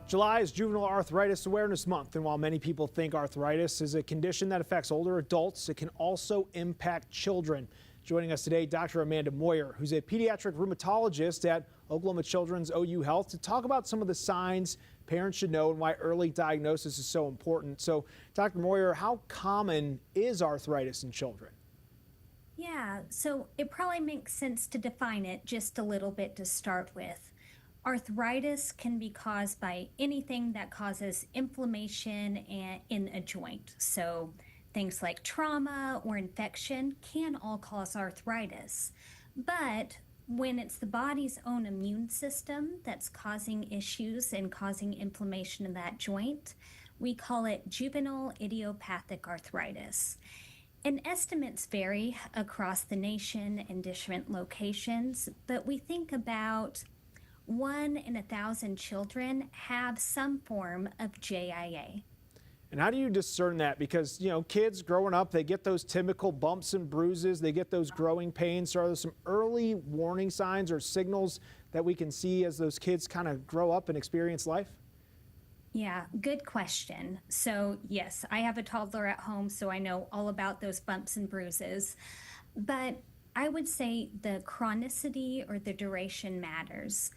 July is Juvenile Arthritis Awareness Month, and while many people think arthritis is a condition that affects older adults, it can also impact children. Joining us today, Dr. Amanda Moyer, who's a pediatric rheumatologist at Oklahoma Children's OU Health, to talk about some of the signs parents should know and why early diagnosis is so important. So, Dr. Moyer, how common is arthritis in children? Yeah, so it probably makes sense to define it just a little bit to start with. Arthritis can be caused by anything that causes inflammation in a joint. So things like trauma or infection can all cause arthritis. But when it's the body's own immune system that's causing issues and causing inflammation in that joint, we call it juvenile idiopathic arthritis. And estimates vary across the nation in different locations, but we think about 1 in 1,000 children have some form of JIA. And how do you discern that? Because, kids growing up, they get those typical bumps and bruises, they get those growing pains. So are there some early warning signs or signals that we can see as those kids kind of grow up and experience life? Yeah, good question. So yes, I have a toddler at home, so I know all about those bumps and bruises. But I would say the chronicity or the duration matters.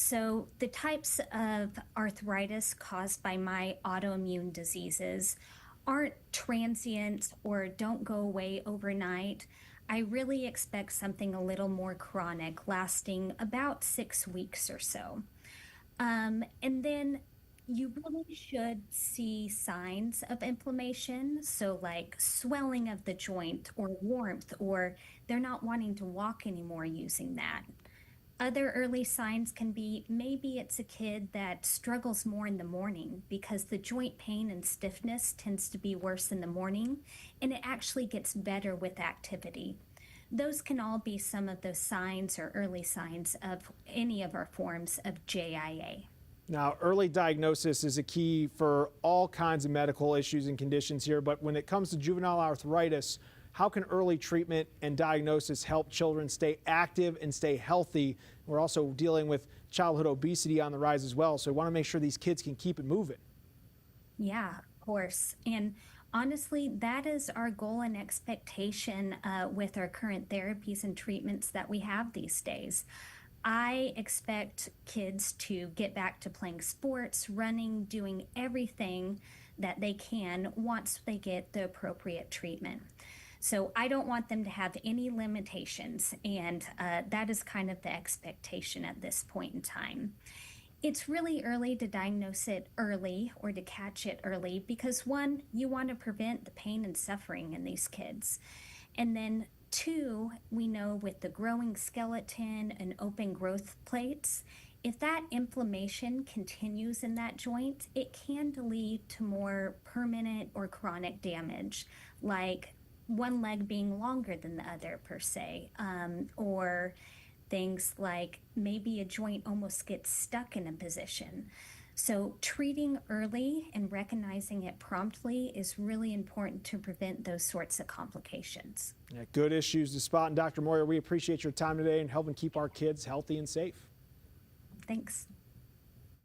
So the types of arthritis caused by my autoimmune diseases aren't transient or don't go away overnight. I really expect something a little more chronic, lasting about 6 weeks or so. And then you really should see signs of inflammation, so like swelling of the joint or warmth, or they're not wanting to walk anymore using that. Other early signs can be maybe it's a kid that struggles more in the morning because the joint pain and stiffness tends to be worse in the morning, and it actually gets better with activity. Those can all be some of those signs or early signs of any of our forms of JIA. Now, early diagnosis is a key for all kinds of medical issues and conditions here, but when it comes to juvenile arthritis, how can early treatment and diagnosis help children stay active and stay healthy? We're also dealing with childhood obesity on the rise as well, so we want to make sure these kids can keep it moving. Yeah, of course. And honestly, that is our goal and expectation with our current therapies and treatments that we have these days. I expect kids to get back to playing sports, running, doing everything that they can once they get the appropriate treatment. So I don't want them to have any limitations, and that is kind of the expectation at this point in time. It's really early to diagnose it early or to catch it early because one, you want to prevent the pain and suffering in these kids. And then two, we know with the growing skeleton and open growth plates, if that inflammation continues in that joint, it can lead to more permanent or chronic damage, like one leg being longer than the other per se, or things like maybe a joint almost gets stuck in a position. So treating early and recognizing it promptly is really important to prevent those sorts of complications. Yeah, good issues to spot. And Dr. Moyer, we appreciate your time today and helping keep our kids healthy and safe. Thanks.